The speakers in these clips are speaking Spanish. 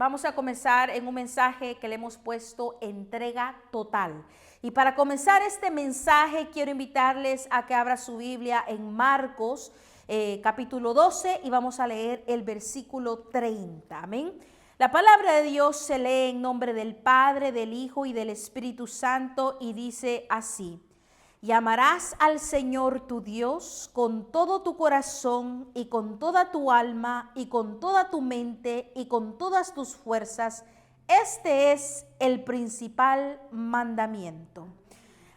vamos a comenzar en un mensaje que le hemos puesto entrega total. Y para comenzar este mensaje quiero invitarles a que abra su Biblia en Marcos capítulo 12 y vamos a leer el versículo 30. Amén. La palabra de Dios se lee en nombre del Padre, del Hijo y del Espíritu Santo y dice así: y amarás al Señor tu Dios con todo tu corazón y con toda tu alma y con toda tu mente y con todas tus fuerzas. Este es el principal mandamiento.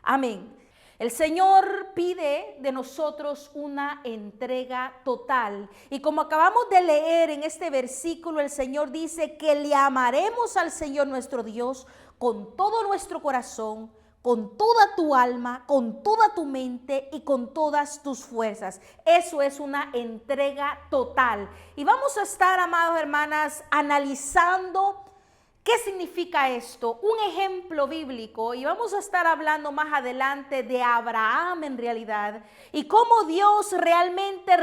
Amén. El Señor pide de nosotros una entrega total. Y como acabamos de leer en este versículo, el Señor dice que le amaremos al Señor nuestro Dios con todo nuestro corazón, con toda tu alma, con toda tu mente y con todas tus fuerzas. Eso es una entrega total. Y vamos a estar, amados hermanas, analizando qué significa esto, un ejemplo bíblico, y vamos a estar hablando más adelante de Abraham en realidad, y cómo Dios realmente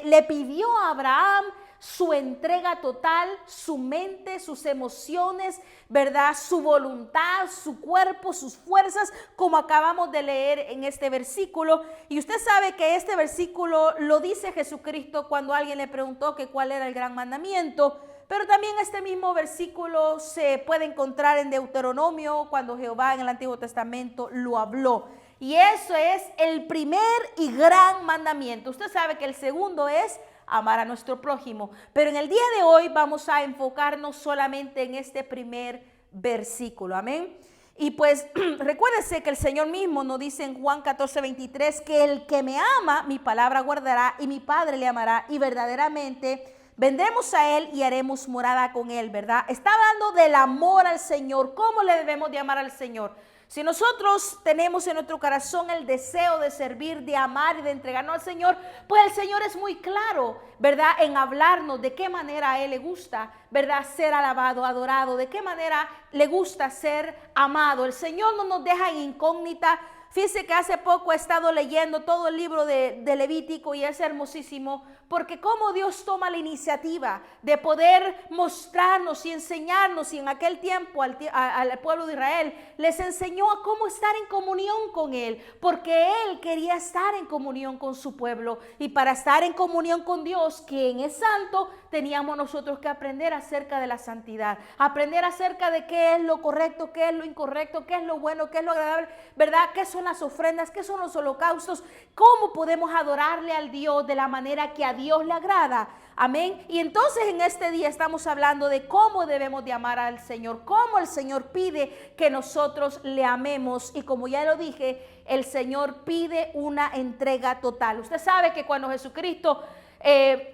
le pidió a Abraham su entrega total, su mente, sus emociones, ¿verdad? Su voluntad, su cuerpo, sus fuerzas, como acabamos de leer en este versículo. Y usted sabe que este versículo lo dice Jesucristo cuando alguien le preguntó que cuál era el gran mandamiento. Pero también este mismo versículo se puede encontrar en Deuteronomio, cuando Jehová en el Antiguo Testamento lo habló. Y eso es el primer y gran mandamiento. Usted sabe que el segundo es amar a nuestro prójimo. Pero en el día de hoy vamos a enfocarnos solamente en este primer versículo. Amén. Y pues recuérdese que el Señor mismo nos dice en Juan 14:23 que el que me ama, mi palabra guardará y mi Padre le amará y verdaderamente vendremos a Él y haremos morada con Él, ¿verdad? Está hablando del amor al Señor. ¿Cómo le debemos de amar al Señor? Si nosotros tenemos en nuestro corazón el deseo de servir, de amar y de entregarnos al Señor, pues el Señor es muy claro, ¿verdad? En hablarnos de qué manera a Él le gusta, ¿verdad? Ser alabado, adorado, de qué manera le gusta ser amado. El Señor no nos deja en incógnita. Fíjese que hace poco he estado leyendo todo el libro de Levítico y es hermosísimo porque cómo Dios toma la iniciativa de poder mostrarnos y enseñarnos, y en aquel tiempo al pueblo de Israel les enseñó a cómo estar en comunión con Él, porque Él quería estar en comunión con su pueblo, y para estar en comunión con Dios, quien es santo, teníamos nosotros que aprender acerca de la santidad, aprender acerca de qué es lo correcto, qué es lo incorrecto, qué es lo bueno, qué es lo agradable, ¿verdad? ¿Qué son las ofrendas? ¿Qué son los holocaustos? ¿Cómo podemos adorarle al Dios de la manera que a Dios le agrada? Amén. Y entonces en este día estamos hablando de cómo debemos de amar al Señor, cómo el Señor pide que nosotros le amemos, y como ya lo dije, el Señor pide una entrega total. Usted sabe que cuando Jesucristo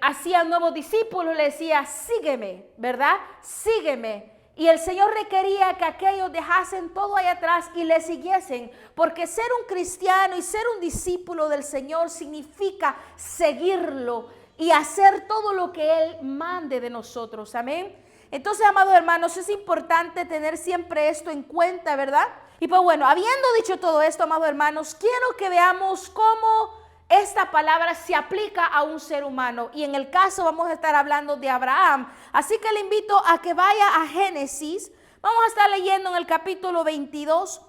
hacía nuevos discípulos, le decía, sígueme, ¿verdad? Sígueme. Y el Señor requería que aquellos dejasen todo allá atrás y le siguiesen, porque ser un cristiano y ser un discípulo del Señor significa seguirlo y hacer todo lo que Él mande de nosotros. Amén. Entonces, amados hermanos, es importante tener siempre esto en cuenta, ¿verdad? Y pues bueno, habiendo dicho todo esto, amados hermanos, quiero que veamos cómo esta palabra se aplica a un ser humano, y en el caso vamos a estar hablando de Abraham. Así que le invito a que vaya a Génesis. Vamos a estar leyendo en el capítulo 22,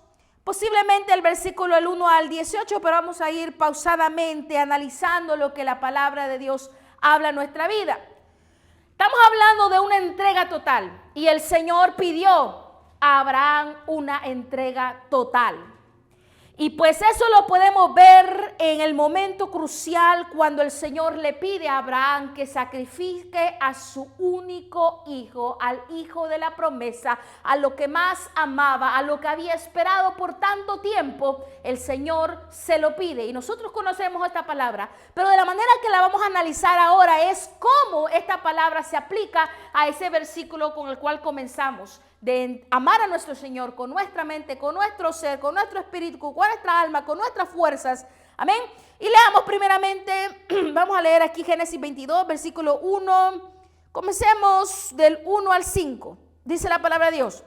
posiblemente el versículo del 1 al 18, pero vamos a ir pausadamente analizando lo que la palabra de Dios habla en nuestra vida. Estamos hablando de una entrega total, y el Señor pidió a Abraham una entrega total. Y pues eso lo podemos ver en el momento crucial cuando el Señor le pide a Abraham que sacrifique a su único hijo, al hijo de la promesa, a lo que más amaba, a lo que había esperado por tanto tiempo. El Señor se lo pide, y nosotros conocemos esta palabra, pero de la manera que la vamos a analizar ahora es cómo esta palabra se aplica a ese versículo con el cual comenzamos, de amar a nuestro Señor con nuestra mente, con nuestro ser, con nuestro espíritu, con nuestra alma, con nuestras fuerzas. Amén. Y leamos primeramente, vamos a leer aquí Génesis 22, versículo 1. Comencemos del 1 al 5. Dice la palabra de Dios,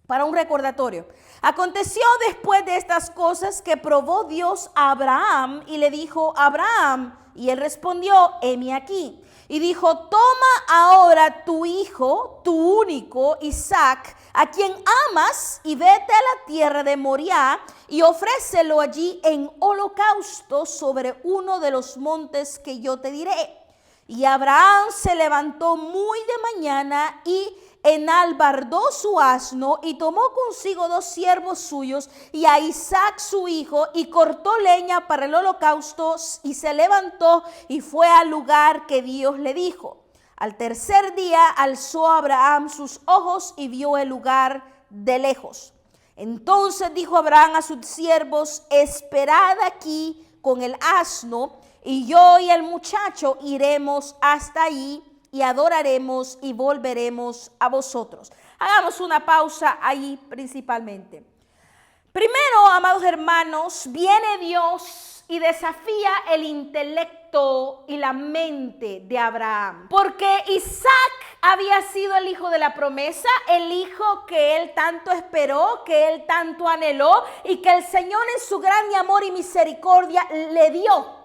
para un recordatorio. Aconteció después de estas cosas que probó Dios a Abraham y le dijo, Abraham, y él respondió, heme aquí. y dijo: toma ahora tu hijo, tu único, Isaac, a quien amas, y vete a la tierra de Moriah y ofrécelo allí en holocausto sobre uno de los montes que yo te diré. Y Abraham se levantó muy de mañana y enalbardó su asno y tomó consigo 2 siervos suyos y a Isaac su hijo, y cortó leña para el holocausto, y se levantó y fue al lugar que Dios le dijo. Al tercer día alzó Abraham sus ojos y vio el lugar de lejos. Entonces dijo Abraham a sus siervos: esperad aquí con el asno, y yo y el muchacho iremos hasta allí y adoraremos y volveremos a vosotros. Hagamos una pausa ahí principalmente. Primero, amados hermanos, viene Dios y desafía el intelecto y la mente de Abraham. Porque Isaac había sido el hijo de la promesa, el hijo que él tanto esperó, que él tanto anheló y que el Señor en su gran amor y misericordia le dio.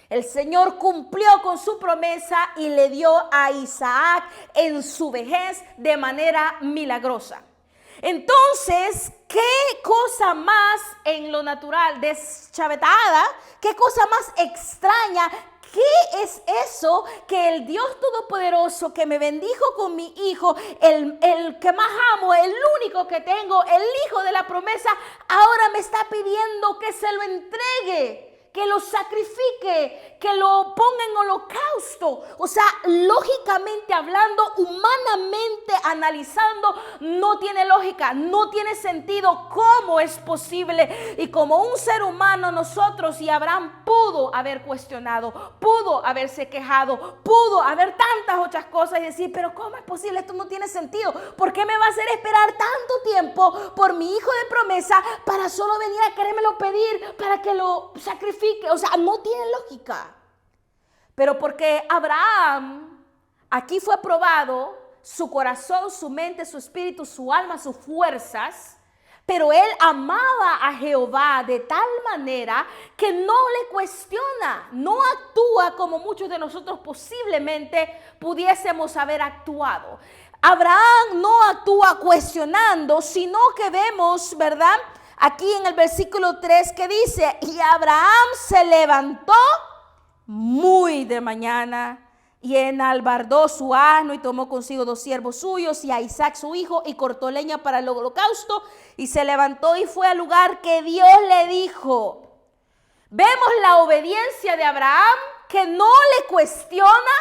El Señor cumplió con su promesa y le dio a Isaac en su vejez de manera milagrosa. Entonces, ¿qué cosa más en lo natural deschavetada? ¿Qué cosa más extraña? ¿Qué es eso que el Dios Todopoderoso que me bendijo con mi hijo, el que más amo, el único que tengo, el hijo de la promesa, ahora me está pidiendo que se lo entregue? Que lo sacrifique, que lo ponga en holocausto? O sea, lógicamente hablando, humanamente analizando, no tiene lógica, no tiene sentido. ¿Cómo es posible? Y como un ser humano, nosotros y Abraham pudo haber cuestionado, pudo haberse quejado, pudo haber tantas otras cosas y decir: pero ¿cómo es posible? Esto no tiene sentido. ¿Por qué me va a hacer esperar tanto tiempo por mi hijo de promesa para solo venir a querérmelo pedir para que lo sacrifique? O sea, no tiene lógica. Pero porque Abraham aquí fue probado, su corazón, su mente, su espíritu, su alma, sus fuerzas, pero él amaba a Jehová de tal manera que no le cuestiona, no actúa como muchos de nosotros posiblemente pudiésemos haber actuado. Abraham no actúa cuestionando, sino que vemos, ¿verdad?, aquí en el versículo 3 que dice: y Abraham se levantó muy de mañana y enalbardó su asno y tomó consigo 2 siervos suyos y a Isaac su hijo, y cortó leña para el holocausto, y se levantó y fue al lugar que Dios le dijo. Vemos la obediencia de Abraham, que no le cuestiona,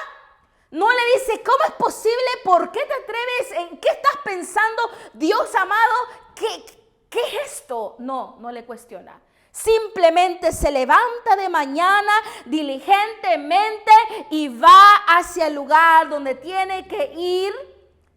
no le dice: ¿cómo es posible? ¿Por qué te atreves? ¿En qué estás pensando? Dios amado, ¿qué es esto? No le cuestiona. Simplemente se levanta de mañana diligentemente y va hacia el lugar donde tiene que ir.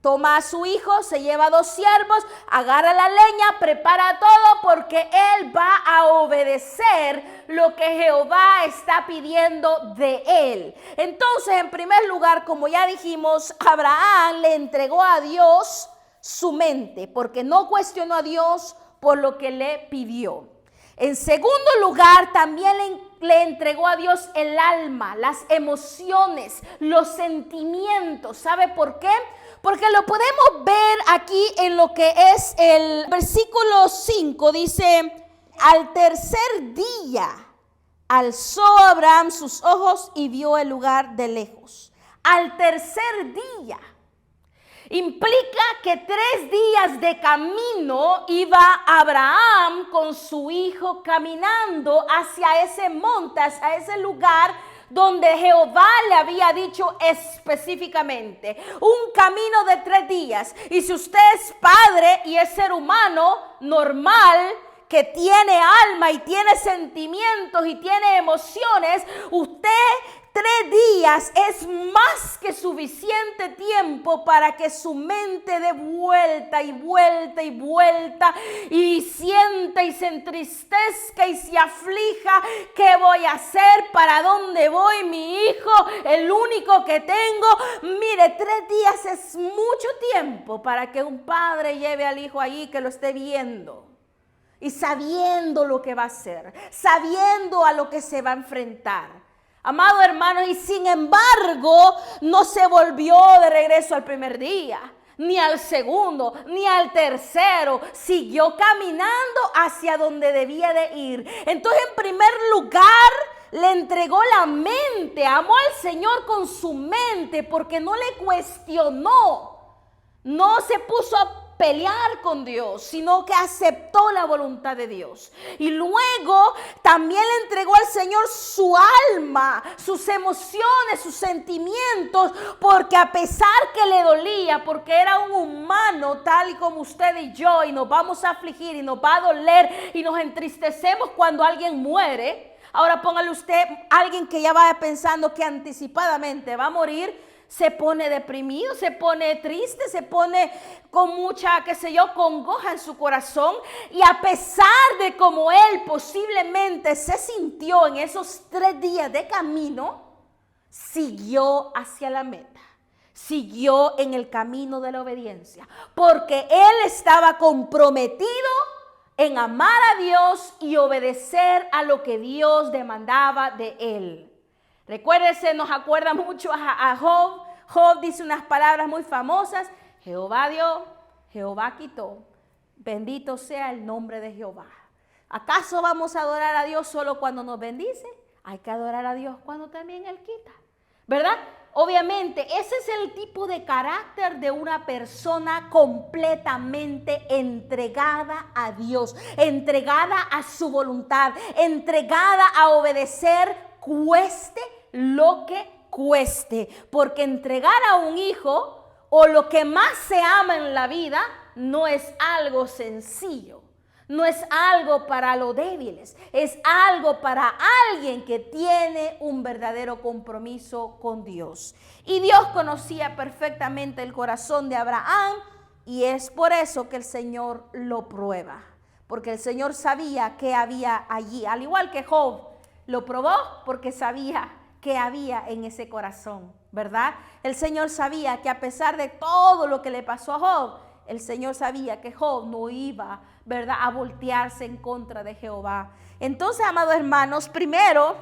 Toma a su hijo, se lleva 2 siervos, agarra la leña, prepara todo, porque él va a obedecer lo que Jehová está pidiendo de él. Entonces, en primer lugar, como ya dijimos, Abraham le entregó a Dios su mente, porque no cuestionó a Dios por lo que le pidió. En segundo lugar, también le entregó a Dios el alma, las emociones, los sentimientos. ¿Sabe por qué? Porque lo podemos ver aquí en lo que es el versículo 5. Dice: al tercer día alzó Abraham sus ojos y vio el lugar de lejos. Al tercer día. Implica que 3 días de camino iba Abraham con su hijo caminando hacia ese monte, hacia ese lugar donde Jehová le había dicho específicamente. Un camino de 3 días. Y si usted es padre y es ser humano normal, que tiene alma y tiene sentimientos y tiene emociones, usted 3 días es más que suficiente tiempo para que su mente dé vuelta y vuelta y vuelta y sienta y se entristezca y se aflija. ¿Qué voy a hacer? ¿Para dónde voy? Mi hijo, el único que tengo. Mire, 3 días es mucho tiempo para que un padre lleve al hijo allí, que lo esté viendo y sabiendo lo que va a hacer, sabiendo a lo que se va a enfrentar. Amado hermano, y sin embargo, no se volvió de regreso al primer día, ni al segundo, ni al tercero. Siguió caminando hacia donde debía de ir. Entonces, en primer lugar, le entregó la mente, amó al Señor con su mente, porque no le cuestionó, no se puso a pelear con Dios, sino que aceptó la voluntad de Dios. Y luego también le entregó al Señor su alma, sus emociones, sus sentimientos, porque a pesar que le dolía, porque era un humano tal y como usted y yo, y nos vamos a afligir y nos va a doler y nos entristecemos cuando alguien muere. Ahora póngale usted, alguien que ya va pensando que anticipadamente va a morir, se pone deprimido, se pone triste, se pone con mucha, qué sé yo, congoja en su corazón. Y a pesar de cómo él posiblemente se sintió en esos 3 días de camino, siguió hacia la meta. Siguió en el camino de la obediencia, porque él estaba comprometido en amar a Dios y obedecer a lo que Dios demandaba de él. Recuérdese, nos acuerda mucho a Job. Job dice unas palabras muy famosas: Jehová dio, Jehová quitó, bendito sea el nombre de Jehová. ¿Acaso vamos a adorar a Dios solo cuando nos bendice? Hay que adorar a Dios cuando también Él quita, ¿verdad? Obviamente, ese es el tipo de carácter de una persona completamente entregada a Dios, entregada a su voluntad, entregada a obedecer, cueste lo que cueste. Porque entregar a un hijo o lo que más se ama en la vida no es algo sencillo. No es algo para los débiles, es algo para alguien que tiene un verdadero compromiso con Dios. Y Dios conocía perfectamente el corazón de Abraham, y es por eso que el Señor lo prueba. Porque el Señor sabía que había allí, al igual que Job lo probó porque sabía que había en ese corazón, ¿verdad? El Señor sabía que a pesar de todo lo que le pasó a Job, el Señor sabía que Job no iba, ¿verdad?, a voltearse en contra de Jehová. Entonces, amados hermanos, primero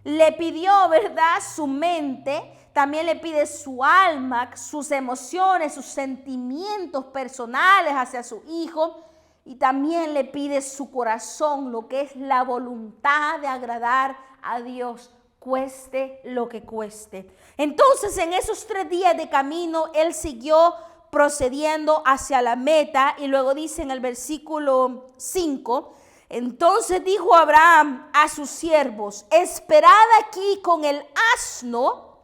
le pidió, ¿verdad?, su mente, también le pide su alma, sus emociones, sus sentimientos personales hacia su hijo, y también le pide su corazón, lo que es la voluntad de agradar a Dios, cueste lo que cueste. Entonces, en esos 3 días de camino, él siguió procediendo hacia la meta, y luego dice en el versículo 5: entonces dijo Abraham a sus siervos: esperad aquí con el asno,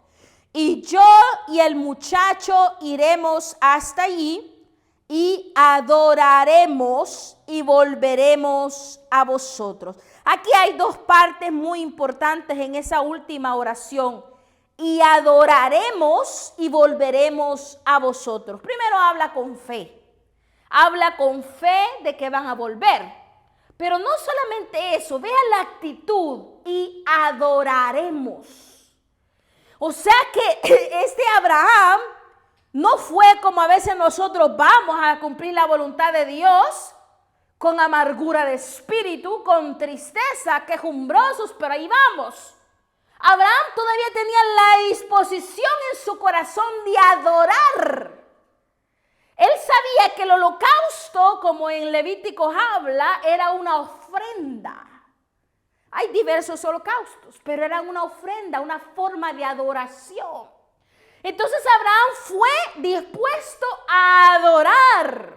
y yo y el muchacho iremos hasta allí y adoraremos y volveremos a vosotros. Aquí hay 2 partes muy importantes en esa última oración: y adoraremos y volveremos a vosotros. Primero habla con fe de que van a volver, pero no solamente eso, vea la actitud: y adoraremos. O sea que este Abraham no fue como a veces nosotros vamos a cumplir la voluntad de Dios con amargura de espíritu, con tristeza, quejumbrosos, pero ahí vamos. Abraham todavía tenía la disposición en su corazón de adorar. Él sabía que el holocausto, como en Levíticos habla, era una ofrenda. Hay diversos holocaustos, pero era una ofrenda, una forma de adoración. Entonces Abraham fue dispuesto a adorar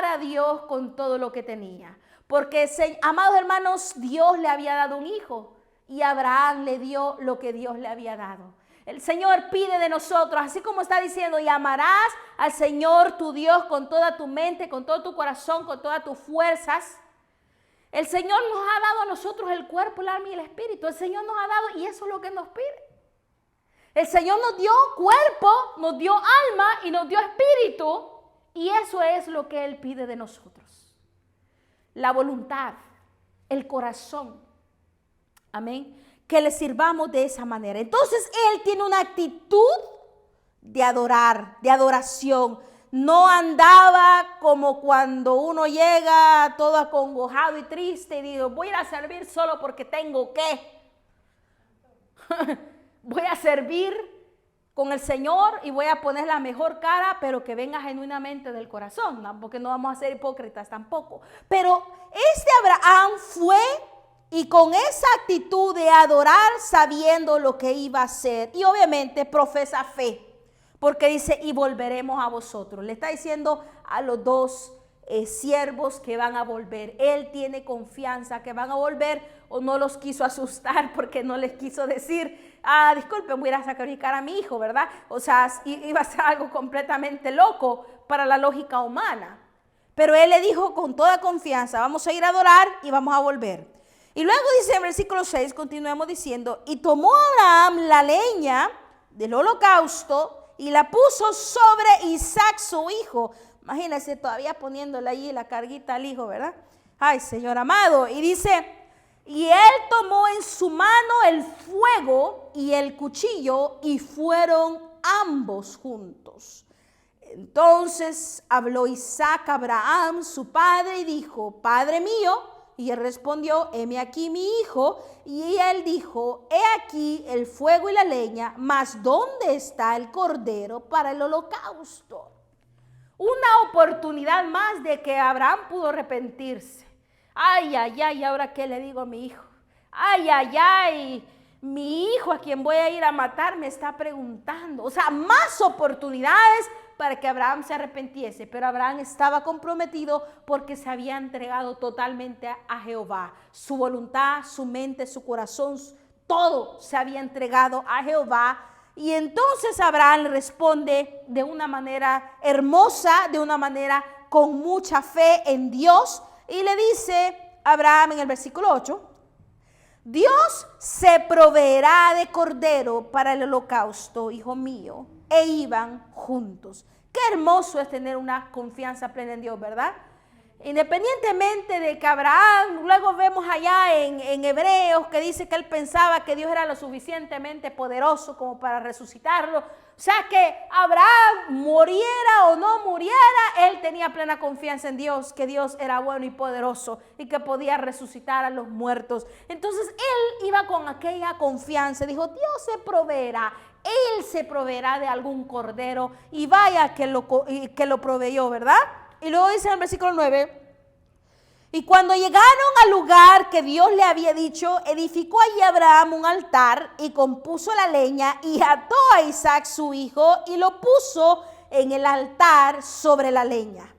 a Dios con todo lo que tenía. Porque, amados hermanos, Dios le había dado un hijo y Abraham le dio lo que Dios le había dado. El Señor pide de nosotros, así como está diciendo: y amarás al Señor tu Dios con toda tu mente, con todo tu corazón, con todas tus fuerzas. El Señor nos ha dado a nosotros el cuerpo, el alma y el espíritu. El Señor nos ha dado, y eso es lo que nos pide. El Señor nos dio cuerpo, nos dio alma y nos dio espíritu, y eso es lo que Él pide de nosotros. La voluntad, el corazón. Amén. Que le sirvamos de esa manera. Entonces Él tiene una actitud de adorar, de adoración. No andaba como cuando uno llega todo acongojado y triste y dice: voy a ir a servir solo porque tengo que. voy a servir con el Señor y voy a poner la mejor cara, pero que venga genuinamente del corazón, ¿no? Porque no vamos a ser hipócritas tampoco. Pero este Abraham fue y con esa actitud de adorar sabiendo lo que iba a hacer. Y obviamente profesa fe, porque dice, y volveremos a vosotros. Le está diciendo a los dos siervos que van a volver. Él tiene confianza que van a volver, o no los quiso asustar porque no les quiso decir, disculpen, voy a ir a sacrificar a mi hijo, ¿verdad? O sea, iba a ser algo completamente loco para la lógica humana. Pero él le dijo con toda confianza, vamos a ir a adorar y vamos a volver. Y luego dice en versículo 6, continuemos diciendo, y tomó Abraham la leña del holocausto y la puso sobre Isaac su hijo. Imagínense todavía poniéndole allí la carguita al hijo, ¿verdad? Ay, Señor amado. Y dice, y él tomó en su mano el fuego y el cuchillo y fueron ambos juntos. Entonces habló Isaac a Abraham, su padre, y dijo, Padre mío. Y él respondió, heme aquí mi hijo. Y él dijo, he aquí el fuego y la leña, mas ¿dónde está el cordero para el holocausto? Una oportunidad más de que Abraham pudo arrepentirse. Ay, ay, ay, ¿ahora qué le digo a mi hijo? Ay, ay, ay, mi hijo a quien voy a ir a matar me está preguntando. O sea, más oportunidades para que Abraham se arrepintiese, pero Abraham estaba comprometido porque se había entregado totalmente a Jehová. Su voluntad, su mente, su corazón, todo se había entregado a Jehová. Y entonces Abraham le responde de una manera hermosa, de una manera con mucha fe en Dios. Y le dice Abraham en el versículo 8, Dios se proveerá de cordero para el holocausto, hijo mío. E iban juntos. Qué hermoso es tener una confianza plena en Dios, ¿verdad? Independientemente de que Abraham, luego vemos allá en Hebreos que dice que él pensaba que Dios era lo suficientemente poderoso como para resucitarlo. O sea que Abraham muriera o no muriera, él tenía plena confianza en Dios, que Dios era bueno y poderoso y que podía resucitar a los muertos. Entonces él iba con aquella confianza, dijo, Dios se proveerá. Él se proveerá de algún cordero y vaya que lo proveyó, ¿verdad? Y luego dice en el versículo 9, y cuando llegaron al lugar que Dios le había dicho, edificó allí Abraham un altar y compuso la leña y ató a Isaac su hijo y lo puso en el altar sobre la leña.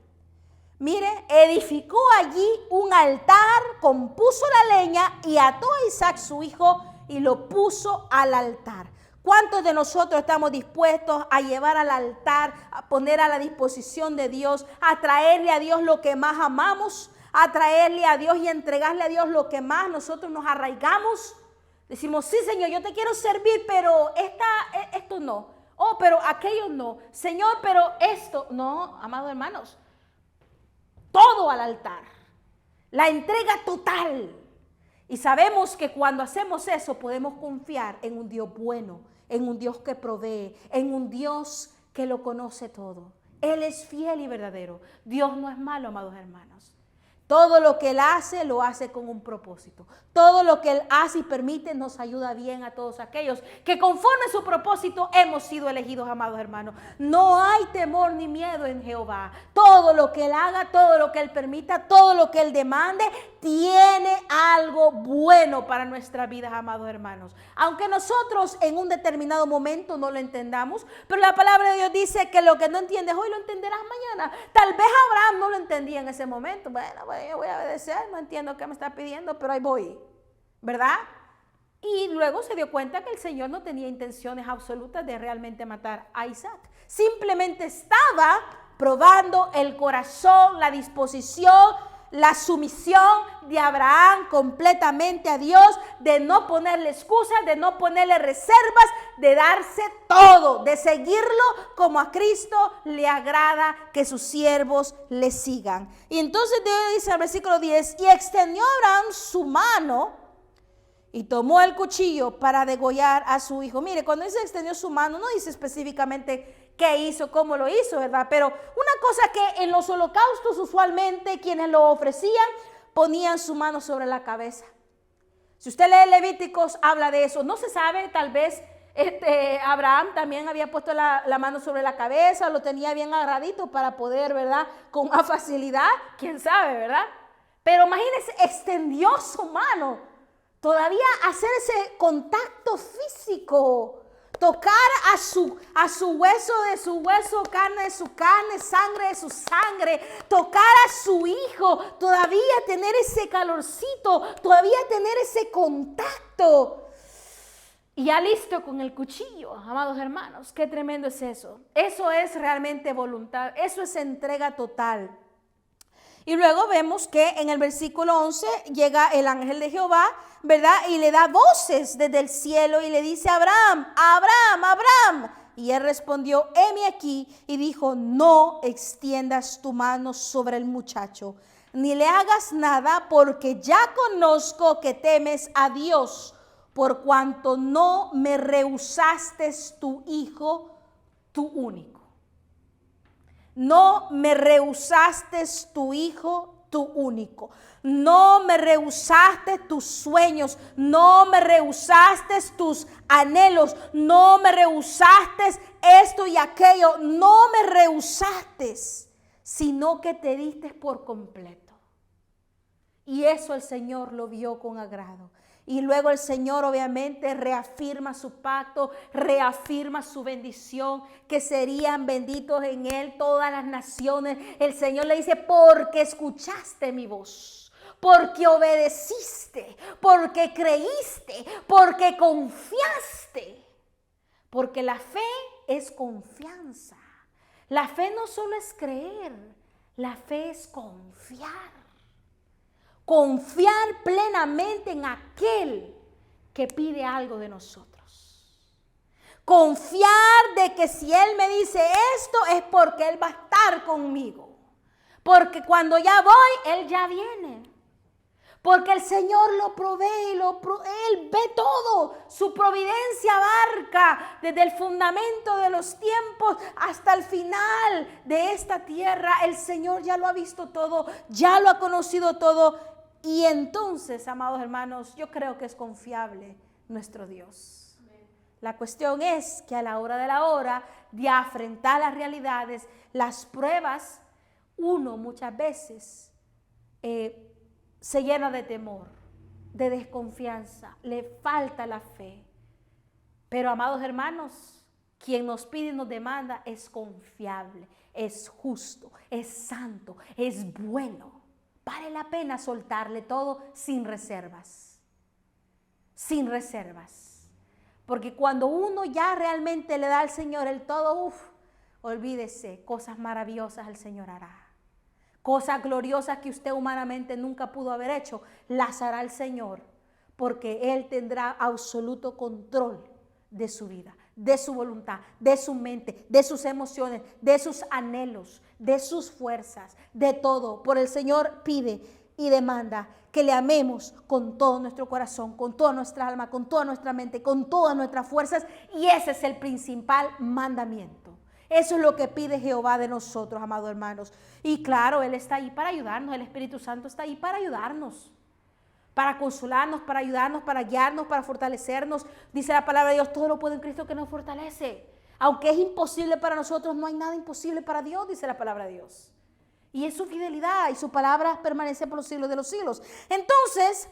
Mire, edificó allí un altar, compuso la leña y ató a Isaac su hijo y lo puso al altar. ¿Cuántos de nosotros estamos dispuestos a llevar al altar, a poner a la disposición de Dios, a traerle a Dios lo que más amamos, a traerle a Dios y entregarle a Dios lo que más nosotros nos arraigamos? Decimos, sí, Señor, yo te quiero servir, pero esto no. Oh, pero aquello no. Señor, pero esto no, amados hermanos. Todo al altar. La entrega total. Y sabemos que cuando hacemos eso podemos confiar en un Dios bueno, en un Dios que provee, en un Dios que lo conoce todo. Él es fiel y verdadero. Dios no es malo, amados hermanos. Todo lo que Él hace, lo hace con un propósito. Todo lo que Él hace y permite nos ayuda bien a todos aquellos que conforme a su propósito hemos sido elegidos, amados hermanos. No hay temor ni miedo en Jehová. Todo lo que Él haga, todo lo que Él permita, todo lo que Él demande, tiene algo bueno para nuestras vidas, amados hermanos. Aunque nosotros en un determinado momento no lo entendamos, pero la palabra de Dios dice que lo que no entiendes hoy lo entenderás mañana. Tal vez Abraham no lo entendía en ese momento. Bueno, yo voy a obedecer, no entiendo qué me está pidiendo, pero ahí voy, ¿verdad? Y luego se dio cuenta que el Señor no tenía intenciones absolutas de realmente matar a Isaac. Simplemente estaba probando el corazón, la disposición, la sumisión de Abraham completamente a Dios, de no ponerle excusas, de no ponerle reservas, de darse todo, de seguirlo como a Cristo le agrada que sus siervos le sigan. Y entonces Dios dice en el versículo 10, y extendió Abraham su mano y tomó el cuchillo para degollar a su hijo. Mire, cuando dice extendió su mano, no dice específicamente qué hizo, cómo lo hizo, ¿verdad? Pero una cosa que en los holocaustos usualmente quienes lo ofrecían ponían su mano sobre la cabeza. Si usted lee Levíticos, habla de eso. No se sabe, tal vez Abraham también había puesto la mano sobre la cabeza, lo tenía bien agarradito para poder, ¿verdad? Con más facilidad, quién sabe, ¿verdad? Pero imagínense, extendió su mano, todavía hacer ese contacto físico, tocar a su hueso de su hueso, carne de su carne, sangre de su sangre, tocar a su hijo, todavía tener ese calorcito, todavía tener ese contacto. Y ya listo con el cuchillo, amados hermanos, qué tremendo es eso. Eso es realmente voluntad, eso es entrega total. Y luego vemos que en el versículo 11 llega el ángel de Jehová, ¿verdad? Y le da voces desde el cielo y le dice a Abraham, Abraham, Abraham. Y él respondió, heme aquí, y dijo, no extiendas tu mano sobre el muchacho, ni le hagas nada, porque ya conozco que temes a Dios, por cuanto no me rehusaste tu hijo, tu único. No me rehusaste tu hijo, tu único. No me rehusaste tus sueños. No me rehusaste tus anhelos. No me rehusaste esto y aquello. No me rehusaste, sino que te diste por completo. Y eso el Señor lo vio con agrado. Y luego el Señor obviamente reafirma su pacto, reafirma su bendición, que serían benditos en Él todas las naciones. El Señor le dice, porque escuchaste mi voz, porque obedeciste, porque creíste, porque confiaste. Porque la fe es confianza. La fe no solo es creer, la fe es confiar. Confiar plenamente en aquel que pide algo de nosotros. Confiar de que si Él me dice esto es porque Él va a estar conmigo. Porque cuando ya voy, Él ya viene. Porque el Señor lo provee, Él ve todo. Su providencia abarca desde el fundamento de los tiempos hasta el final de esta tierra. El Señor ya lo ha visto todo, ya lo ha conocido todo. Y entonces, amados hermanos, yo creo que es confiable nuestro Dios. La cuestión es que a la hora de la hora, de afrontar las realidades, las pruebas, uno muchas veces se llena de temor, de desconfianza, le falta la fe. Pero, amados hermanos, quien nos pide y nos demanda es confiable, es justo, es santo, es bueno. Vale la pena soltarle todo sin reservas. Sin reservas. Porque cuando uno ya realmente le da al Señor el todo, olvídese, cosas maravillosas el Señor hará. Cosas gloriosas que usted humanamente nunca pudo haber hecho, las hará el Señor. Porque Él tendrá absoluto control de su vida, de su voluntad, de su mente, de sus emociones, de sus anhelos, de sus fuerzas, de todo. Por el Señor pide y demanda que le amemos con todo nuestro corazón, con toda nuestra alma, con toda nuestra mente, con todas nuestras fuerzas. Y ese es el principal mandamiento. Eso es lo que pide Jehová de nosotros, amados hermanos. Y claro, Él está ahí para ayudarnos, el Espíritu Santo está ahí para ayudarnos, para consolarnos, para ayudarnos, para guiarnos, para fortalecernos. Dice la palabra de Dios, todo lo puede en Cristo que nos fortalece. Aunque es imposible para nosotros, no hay nada imposible para Dios, dice la palabra de Dios. Y es su fidelidad y su palabra permanece por los siglos de los siglos. Entonces,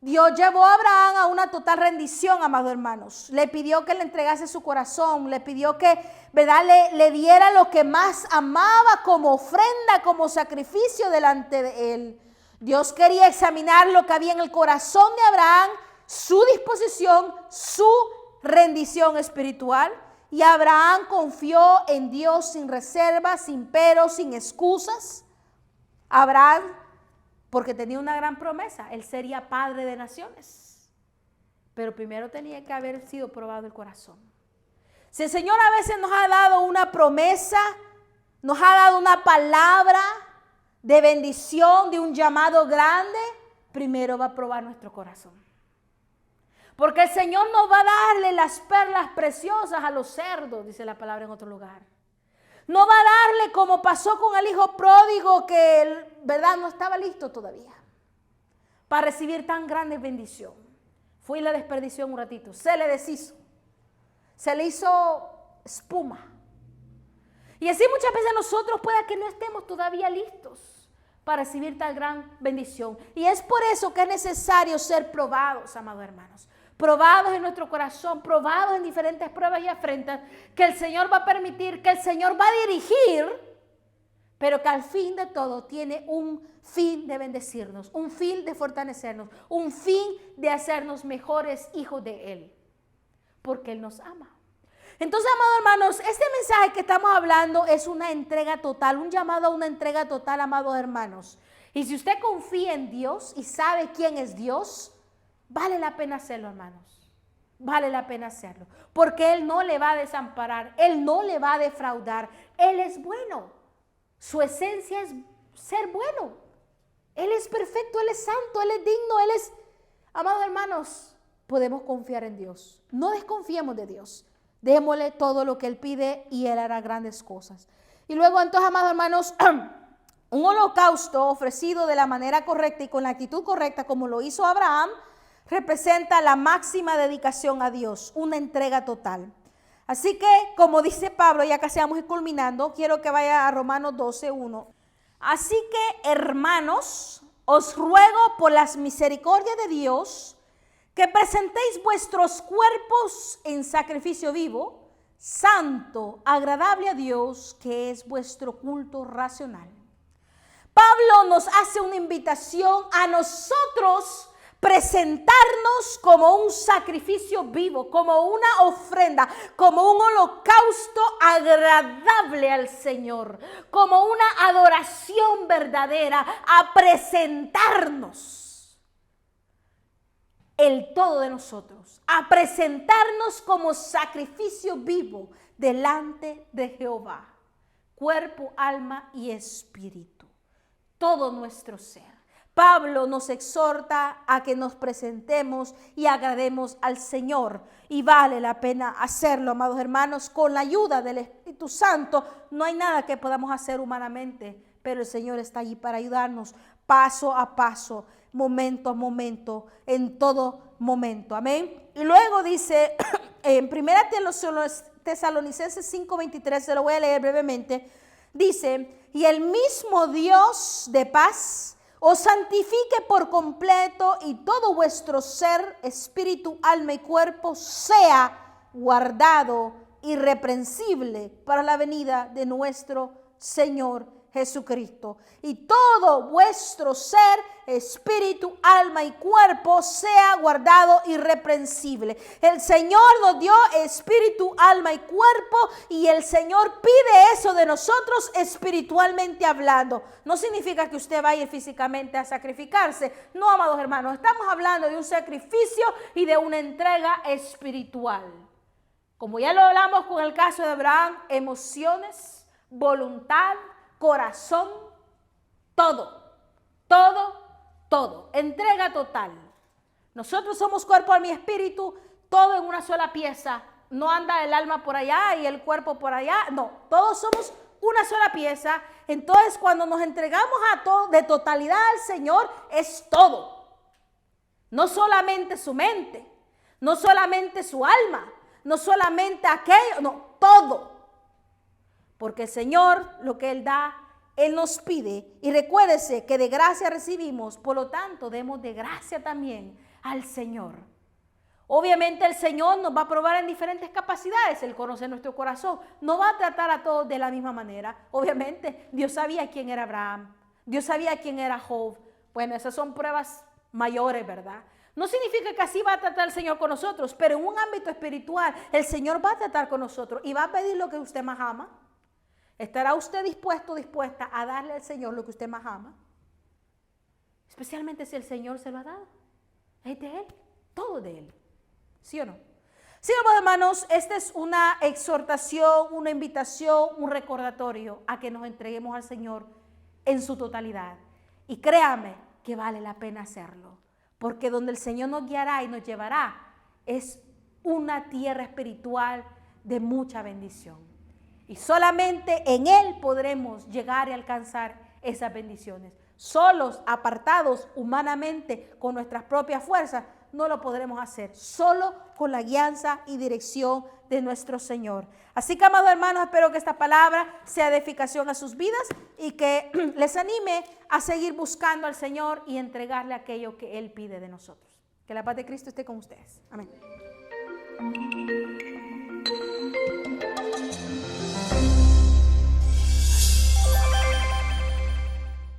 Dios llevó a Abraham a una total rendición, amados hermanos. Le pidió que le entregase su corazón, le pidió que, ¿verdad?, le diera lo que más amaba como ofrenda, como sacrificio delante de él. Dios quería examinar lo que había en el corazón de Abraham, su disposición, su rendición espiritual. Y Abraham confió en Dios sin reservas, sin peros, sin excusas. Abraham, porque tenía una gran promesa, él sería padre de naciones. Pero primero tenía que haber sido probado el corazón. Si el Señor a veces nos ha dado una promesa, nos ha dado una palabra de bendición, de un llamado grande, primero va a probar nuestro corazón. Porque el Señor no va a darle las perlas preciosas a los cerdos, dice la palabra en otro lugar. No va a darle como pasó con el hijo pródigo, que, ¿verdad?, no estaba listo todavía para recibir tan grande bendición. Fue y la desperdició en un ratito. Se le deshizo. Se le hizo espuma. Y así muchas veces nosotros pueda que no estemos todavía listos para recibir tal gran bendición. Y es por eso que es necesario ser probados, amados hermanos. Probados en nuestro corazón, probados en diferentes pruebas y afrentas, que el Señor va a permitir, que el Señor va a dirigir, pero que al fin de todo tiene un fin de bendecirnos, un fin de fortalecernos, un fin de hacernos mejores hijos de Él, porque Él nos ama. Entonces, amados hermanos, este mensaje que estamos hablando es una entrega total, un llamado a una entrega total, amados hermanos. Y si usted confía en Dios y sabe quién es Dios, vale la pena hacerlo, hermanos. Vale la pena hacerlo, porque Él no le va a desamparar, Él no le va a defraudar. Él es bueno. Su esencia es ser bueno. Él es perfecto, Él es santo, Él es digno, Él es... Amados hermanos, podemos confiar en Dios. No desconfiemos de Dios. Démosle todo lo que Él pide y Él hará grandes cosas. Y luego, entonces, amados hermanos, un holocausto ofrecido de la manera correcta y con la actitud correcta, como lo hizo Abraham, representa la máxima dedicación a Dios, una entrega total. Así que, como dice Pablo, ya casi vamos a ir culminando, quiero que vaya a Romanos 12:1. Así que, hermanos, os ruego por las misericordias de Dios que presentéis vuestros cuerpos en sacrificio vivo, santo, agradable a Dios, que es vuestro culto racional. Pablo nos hace una invitación a nosotros presentarnos como un sacrificio vivo, como una ofrenda, como un holocausto agradable al Señor, como una adoración verdadera, a presentarnos el todo de nosotros, a presentarnos como sacrificio vivo delante de Jehová, cuerpo, alma y espíritu, todo nuestro ser. Pablo nos exhorta a que nos presentemos y agrademos al Señor, y vale la pena hacerlo, amados hermanos, con la ayuda del Espíritu Santo. No hay nada que podamos hacer humanamente, pero el Señor está allí para ayudarnos paso a paso, momento a momento, en todo momento. Amén. Y luego dice en 1 Tesalonicenses 5:23, se lo voy a leer brevemente. Dice: y el mismo Dios de paz os santifique por completo, y todo vuestro ser, espíritu, alma y cuerpo sea guardado irreprensible para la venida de nuestro Señor Jesucristo. Y todo vuestro ser, espíritu, alma y cuerpo sea guardado irreprensible. El Señor nos dio espíritu, alma y cuerpo, y el Señor pide eso de nosotros espiritualmente hablando. No significa que usted vaya físicamente a sacrificarse. No, amados hermanos, estamos hablando de un sacrificio y de una entrega espiritual. Como ya lo hablamos con el caso de Abraham, emociones, voluntad, corazón, todo, entrega total. Nosotros somos cuerpo, alma y espíritu, todo en una sola pieza. No anda el alma por allá y el cuerpo por allá, no, todos somos una sola pieza. Entonces, cuando nos entregamos a todo de totalidad al Señor, es todo. No solamente su mente, no solamente su alma, no solamente aquello, no, todo. Porque el Señor, lo que Él da, Él nos pide. Y recuérdese que de gracia recibimos, por lo tanto, demos de gracia también al Señor. Obviamente el Señor nos va a probar en diferentes capacidades. Él conoce nuestro corazón. No va a tratar a todos de la misma manera. Obviamente, Dios sabía quién era Abraham. Dios sabía quién era Job. Bueno, esas son pruebas mayores, ¿verdad? No significa que así va a tratar el Señor con nosotros, pero en un ámbito espiritual, el Señor va a tratar con nosotros y va a pedir lo que usted más ama. ¿Estará usted dispuesto o dispuesta a darle al Señor lo que usted más ama? Especialmente si el Señor se lo ha dado. Es de Él, todo de Él. ¿Sí o no? Sí, hermanos, esta es una exhortación, una invitación, un recordatorio a que nos entreguemos al Señor en su totalidad. Y créame que vale la pena hacerlo. Porque donde el Señor nos guiará y nos llevará es una tierra espiritual de mucha bendición. Y solamente en Él podremos llegar y alcanzar esas bendiciones. Solos, apartados humanamente, con nuestras propias fuerzas, no lo podremos hacer, solo con la guianza y dirección de nuestro Señor. Así que, amados hermanos, espero que esta palabra sea de edificación a sus vidas y que les anime a seguir buscando al Señor y entregarle aquello que Él pide de nosotros. Que la paz de Cristo esté con ustedes. Amén.